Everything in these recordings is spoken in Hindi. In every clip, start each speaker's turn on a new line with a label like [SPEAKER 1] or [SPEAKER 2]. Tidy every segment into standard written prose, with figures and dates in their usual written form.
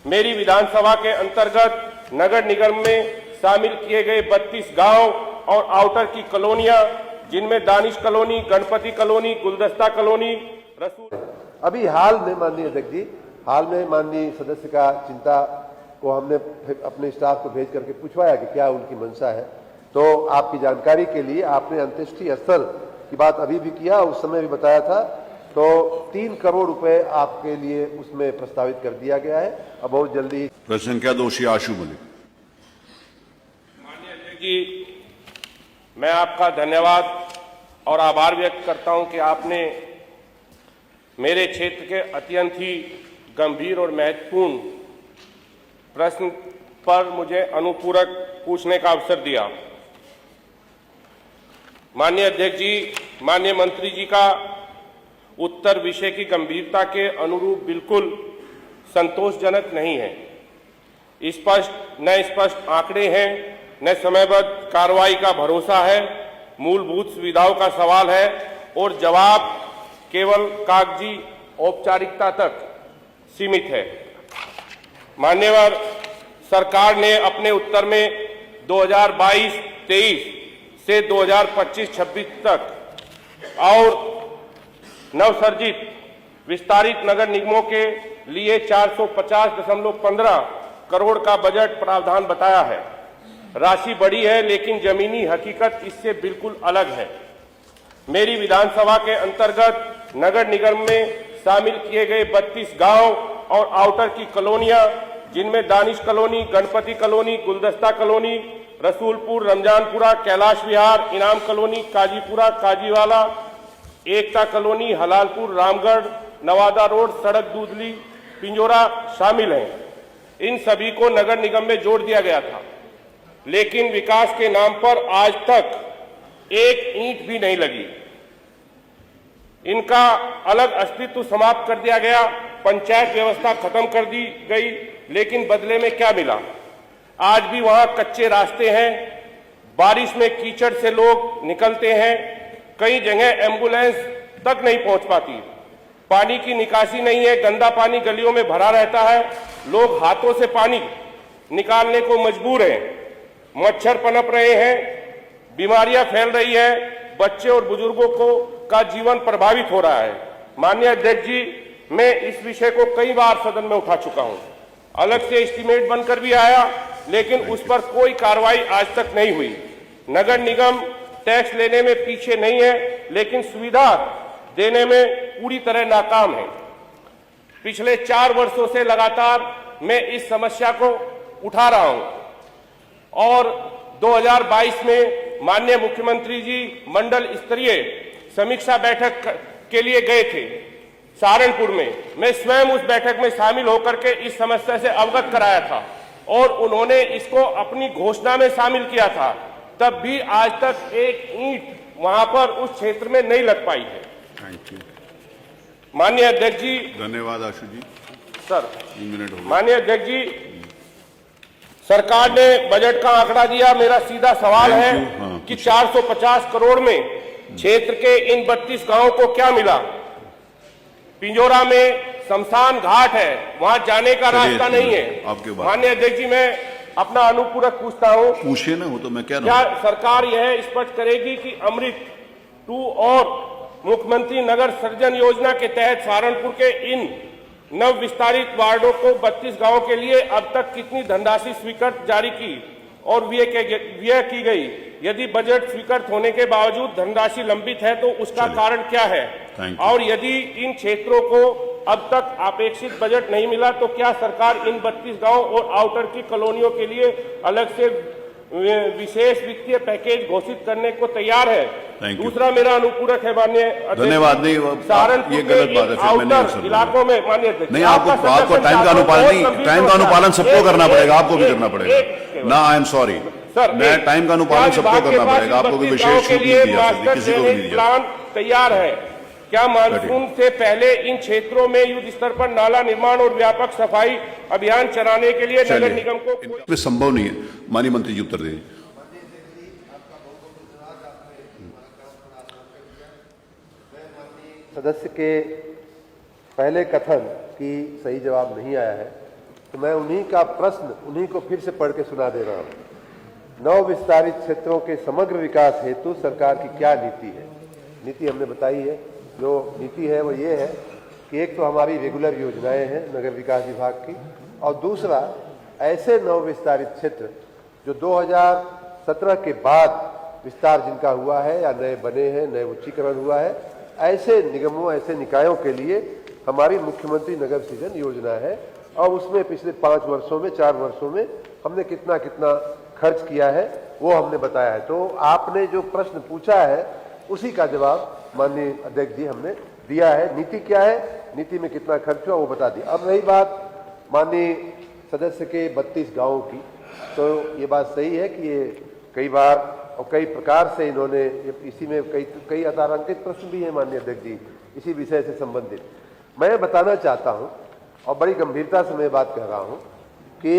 [SPEAKER 1] मेरी विधानसभा के अंतर्गत नगर निगम में शामिल किए गए 32 गांव और आउटर की कॉलोनियां, जिनमें दानिश कॉलोनी, गणपति कॉलोनी, गुलदस्ता कॉलोनी, रसूल।
[SPEAKER 2] अभी हाल में माननीय अध्यक्ष जी, हाल में माननीय सदस्य का चिंता को हमने अपने स्टाफ को भेज करके पूछवाया कि क्या उनकी मंशा है। तो आपकी जानकारी के लिए आपने अंत्येष्टि स्थल की बात अभी भी किया, उस समय भी बताया था। तो 3 करोड़ रुपए आपके लिए उसमें प्रस्तावित कर दिया गया है। अब बहुत जल्दी
[SPEAKER 3] प्रश्न संख्या दोषी आशु मलिक।
[SPEAKER 1] माननीय अध्यक्ष जी, मैं आपका धन्यवाद और आभार व्यक्त करता हूं कि आपने मेरे क्षेत्र के अत्यंत ही गंभीर और महत्वपूर्ण प्रश्न पर मुझे अनुपूरक पूछने का अवसर दिया। माननीय अध्यक्ष जी, माननीय मंत्री जी का उत्तर विषय की गंभीरता के अनुरूप बिल्कुल संतोषजनक नहीं है। न स्पष्ट आंकड़े हैं, न समयबद्ध कार्रवाई का भरोसा है, मूलभूत सुविधाओं का सवाल है और जवाब केवल कागजी औपचारिकता तक सीमित है। मान्यवर सरकार ने अपने उत्तर में 2022-23 से 2025-26 तक और नवसर्जित विस्तारित नगर निगमों के लिए 450.15 करोड़ का बजट प्रावधान बताया है। राशि बड़ी है, लेकिन जमीनी हकीकत इससे बिल्कुल अलग है। मेरी विधानसभा के अंतर्गत नगर निगम में शामिल किए गए 32 गांव और आउटर की कॉलोनियां, जिनमें दानिश कॉलोनी, गणपति कॉलोनी, गुलदस्ता कॉलोनी, रसूलपुर, रमजानपुरा, कैलाश विहार, इनाम कॉलोनी, काजीपुरा, काजीवाला, एकता कॉलोनी, हलालपुर, रामगढ़, नवादा रोड, सड़क दूधली, पिंजोरा शामिल हैं। इन सभी को नगर निगम में जोड़ दिया गया था, लेकिन विकास के नाम पर आज तक एक ईंट भी नहीं लगी। इनका अलग अस्तित्व समाप्त कर दिया गया, पंचायत व्यवस्था खत्म कर दी गई, लेकिन बदले में क्या मिला? आज भी वहां कच्चे रास्ते हैं, बारिश में कीचड़ से लोग निकलते हैं, कई जगह एम्बुलेंस तक नहीं पहुंच पाती, पानी की निकासी नहीं है, गंदा पानी गलियों में भरा रहता है, लोग हाथों से पानी निकालने को मजबूर हैं, मच्छर पनप रहे हैं, बीमारियां फैल रही है, बच्चे और बुजुर्गों को का जीवन प्रभावित हो रहा है। माननीय अध्यक्ष जी, मैं इस विषय को कई बार सदन में उठा चुका हूं, अलग से एस्टीमेट बनकर भी आया, लेकिन उस पर कोई कार्रवाई आज तक नहीं हुई। नगर निगम टैक्स लेने में पीछे नहीं है, लेकिन सुविधा देने में पूरी तरह नाकाम है। पिछले 4 वर्षों से लगातार मैं इस समस्या को उठा रहा हूं और 2022 में माननीय मुख्यमंत्री जी मंडल स्तरीय समीक्षा बैठक के लिए गए थे सहारनपुर में। मैं स्वयं उस बैठक में शामिल होकर के इस समस्या से अवगत कराया था और उन्होंने इसको अपनी घोषणा में शामिल किया था। तब भी आज तक एक ईंट वहां पर उस क्षेत्र में नहीं लग पाई है।
[SPEAKER 3] Thank you.
[SPEAKER 1] माननीय अध्यक्ष जी।
[SPEAKER 3] धन्यवाद आशु जी।
[SPEAKER 1] सर
[SPEAKER 3] 3 मिनट हो गए।
[SPEAKER 1] माननीय अध्यक्ष जी, सरकार ने बजट का आंकड़ा दिया। मेरा सीधा सवाल है कि 450 करोड़ में क्षेत्र के इन 32 गांवों को क्या मिला? पिंजोरा में शमशान घाट है, वहां जाने का रास्ता नहीं है। माननीय अध्यक्ष जी, मैं अपना अनुपूरक पूछता हूं,
[SPEAKER 3] पूछिए ना, वो तो मैं क्या
[SPEAKER 1] सरकार यह स्पष्ट करेगी कि अमृत 2 और मुख्यमंत्री नगर सृजन योजना के तहत सहारनपुर के इन नव विस्तारित वार्डों को 32 गांवों के लिए अब तक कितनी धनराशि स्वीकृत जारी की और व्यय की गई? यदि बजट स्वीकृत होने के बावजूद धनराशि लंबित है तो उसका कारण क्या है? और यदि इन क्षेत्रों को अब तक अपेक्षित बजट नहीं मिला तो क्या सरकार इन 32 गांव और आउटर की कॉलोनियों के लिए अलग से विशेष वित्तीय पैकेज घोषित करने को तैयार है? दूसरा मेरा अनुपूरक है माननीय
[SPEAKER 3] धन्यवाद। नहीं, ये गलत बात है, फिर मैंने
[SPEAKER 1] इलाकों में माननीय
[SPEAKER 3] नहीं, आपको टाइम का अनुपालन नहीं, टाइम का अनुपालन सबको करना पड़ेगा, आपको भी करना पड़ेगा ना। आई एम सॉरी सर, मैं टाइम का अनुपालन सबको करना पड़ेगा, आपको भी विशेष छूट नहीं दी जा सकती, किसी को भी नहीं दिया।
[SPEAKER 1] प्लान तैयार है क्या? मानसून से पहले इन क्षेत्रों में युद्ध स्तर पर नाला निर्माण और व्यापक सफाई अभियान चलाने के लिए नगर निगम को
[SPEAKER 3] संभव नहीं है। माननीय मंत्री जी उत्तर दीजिए।
[SPEAKER 2] सदस्य के पहले कथन की सही जवाब नहीं आया है। तो मैं उन्हीं का प्रश्न उन्हीं को फिर से पढ़ के सुना दे रहा हूँ। नव विस्तारित क्षेत्रों के समग्र विकास हेतु सरकार की क्या नीति है? नीति हमने बताई है। जो नीति है वो ये है कि एक तो हमारी रेगुलर योजनाएं हैं नगर विकास विभाग की, और दूसरा ऐसे नव विस्तारित क्षेत्र जो 2017 के बाद विस्तार जिनका हुआ है या नए बने हैं, नए उच्चीकरण हुआ है, ऐसे निगमों, ऐसे निकायों के लिए हमारी मुख्यमंत्री नगर सृजन योजना है। और उसमें पिछले 5 वर्षों में, 4 वर्षों में हमने कितना कितना खर्च किया है वो हमने बताया है। तो आपने जो प्रश्न पूछा है उसी का जवाब माननीय अध्यक्ष जी हमने दिया है। नीति क्या है, नीति में कितना खर्च हुआ वो बता दिया। अब रही बात माननीय सदस्य के 32 गांवों की, तो ये बात सही है कि ये कई बार और कई प्रकार से इन्होंने इसी में कई अतारांकित प्रश्न भी हैं माननीय अध्यक्ष जी इसी विषय से संबंधित। मैं बताना चाहता हूं और बड़ी गंभीरता से मैं बात कर रहा हूं कि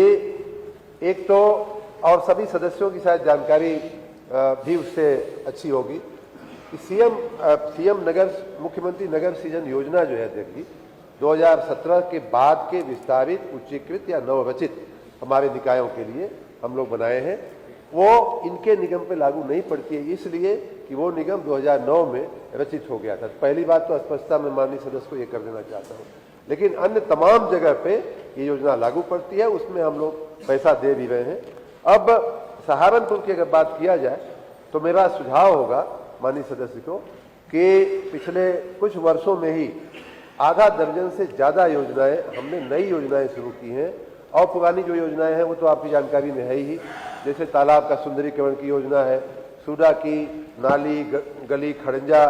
[SPEAKER 2] एक तो, और सभी सदस्यों की शायद जानकारी भी उससे अच्छी होगी कि सीएम नगर, मुख्यमंत्री नगर सृजन योजना जो है अध्यक्ष जी 2017 के बाद के विस्तारित, उच्चीकृत या नवरचित हमारे निकायों के लिए हम लोग बनाए हैं। वो इनके निगम पे लागू नहीं पड़ती है, इसलिए कि वो निगम 2009 में रचित हो गया था। पहली बात तो स्पष्टता में माननीय सदस्य को ये कर देना चाहता हूँ। लेकिन अन्य तमाम जगह पे ये योजना लागू पड़ती है, उसमें हम लोग पैसा दे भी रहे हैं। अब सहारनपुर की अगर बात किया जाए तो मेरा सुझाव होगा माननीय सदस्य को कि पिछले कुछ वर्षों में ही आधा दर्जन से ज्यादा योजनाएं हमने नई योजनाएं शुरू की हैं, और पुरानी जो योजनाएं हैं वो तो आपकी जानकारी में है ही। जैसे तालाब का सुंदरीकरण की योजना है, सूडा की नाली गली खड़ंजा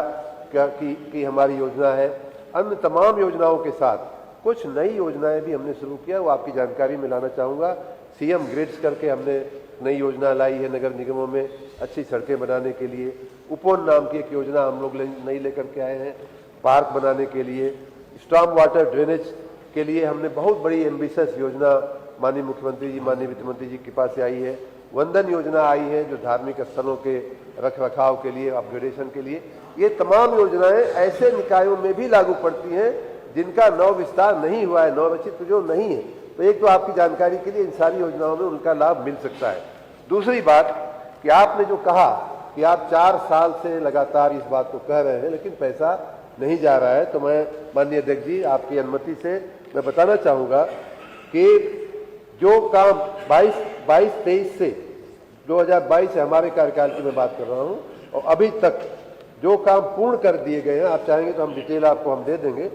[SPEAKER 2] की हमारी योजना है। अन्य तमाम योजनाओं के साथ कुछ नई योजनाएं भी हमने शुरू किया, वो आपकी जानकारी में लाना चाहूँगा। सीएम ग्रिड्स करके हमने नई योजना लाई है नगर निगमों में अच्छी सड़कें बनाने के लिए। उपवन नाम की एक योजना हम लोग नई लेकर के आए हैं पार्क बनाने के लिए। स्टॉर्म वाटर ड्रेनेज के लिए हमने बहुत बड़ी एम्बिशियस योजना माननीय मुख्यमंत्री जी, माननीय वित्त मंत्री जी के पास से आई है। वंदन योजना आई है जो धार्मिक स्थलों के रखरखाव के लिए, अपग्रेडेशन के लिए। ये तमाम योजनाएं ऐसे निकायों में भी लागू पड़ती हैं जिनका नव विस्तार नहीं हुआ है, नवरचित जो नहीं है। तो एक तो आपकी जानकारी के लिए इन सारी योजनाओं में उनका लाभ मिल सकता है। दूसरी बात कि आपने जो कहा कि आप 4 साल से लगातार इस बात को कह रहे हैं लेकिन पैसा नहीं जा रहा है, तो मैं माननीय अध्यक्ष जी आपकी अनुमति से मैं बताना चाहूँगा कि जो काम 22-23 से 2022 से हमारे कार्यकाल की मैं बात कर रहा हूँ, और अभी तक जो काम पूर्ण कर दिए गए हैं, आप चाहेंगे तो हम डिटेल आपको हम दे देंगे।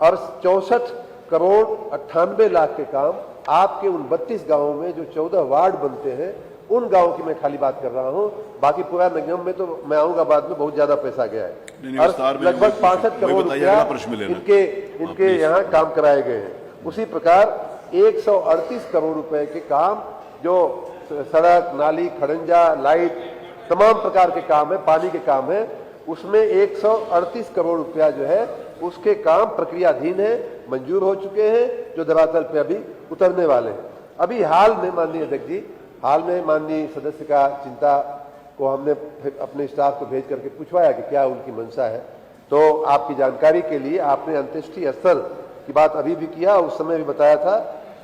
[SPEAKER 2] और 64 करोड़ 98 लाख के काम आपके उन 32 गांवों में जो 14 वार्ड बनते हैं उन गांवों की मैं खाली बात कर रहा हूं। बाकी पूरा निगम में तो मैं आऊंगा बाद में, बहुत ज्यादा पैसा गया है और लगभग 65 करोड़ रुपया इनके यहाँ काम कराए गए हैं। उसी प्रकार 138 करोड़ रुपए के काम जो सड़क, नाली, खड़ंजा, लाइट, तमाम प्रकार के काम है, पानी के काम है, उसमें 138 करोड़ रुपया जो है उसके काम प्रक्रियाधीन है, मंजूर हो चुके हैं, जो धरातल पे अभी उतरने वाले हैं। अभी हाल में माननीय अध्यक्ष जी, हाल में माननीय सदस्य का चिंता को हमने अपने स्टाफ को भेज करके पूछवाया कि क्या उनकी मंशा है। तो आपकी जानकारी के लिए आपने अंत्येष्टि स्थल की बात अभी भी किया, उस समय भी बताया था,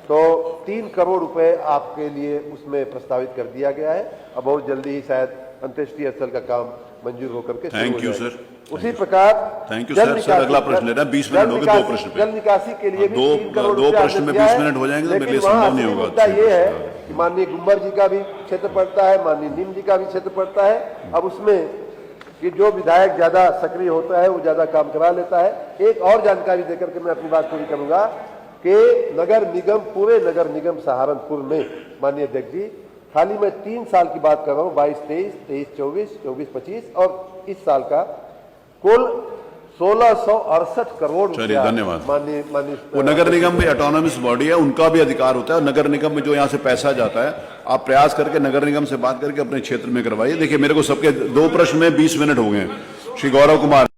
[SPEAKER 2] तो 3 करोड़ रुपए आपके लिए उसमें प्रस्तावित कर दिया गया है। अब बहुत जल्दी ही शायद अंत्येष्टि स्थल का काम मंजूर होकर के
[SPEAKER 3] थैंक यू सर।
[SPEAKER 2] उसी प्रकार
[SPEAKER 3] थैंक यू सर। सर अगला प्रश्न लेना, 20 मिनट हो गए 2 प्रश्न पे।
[SPEAKER 2] जल निकासी के लिए भी 3 करोड़
[SPEAKER 3] दो प्रश्न में 20 मिनट हो जाएंगे तो मेरे लिए संभव नहीं होगा।
[SPEAKER 2] मुद्दा ये है कि माननीय गुम्बर जी का भी क्षेत्र पड़ता है, माननीय नीम जी का भी क्षेत्र पड़ता है। अब उसमें कि जो विधायक ज्यादा सक्रिय होता है वो ज्यादा काम करा लेता है। एक और जानकारी देकर के मैं अपनी बात पूरी करूंगा कि नगर निगम, पूरे नगर निगम सहारनपुर में माननीय अध्यक्ष जी, खाली मैं 3 साल की बात कर रहा हूँ, 22-23, 23-24, 24-25 और इस साल का कुल 1668 करोड़।
[SPEAKER 3] चलिए धन्यवाद।
[SPEAKER 2] माननीय
[SPEAKER 3] वो नगर निगम भी ऑटोनॉमस बॉडी है, उनका भी अधिकार होता है। नगर निगम में जो यहाँ से पैसा जाता है, आप प्रयास करके नगर निगम से बात करके अपने क्षेत्र में करवाइए। देखिए मेरे को सबके 2 प्रश्न में 20 मिनट हो गए। श्री गौरव कुमार।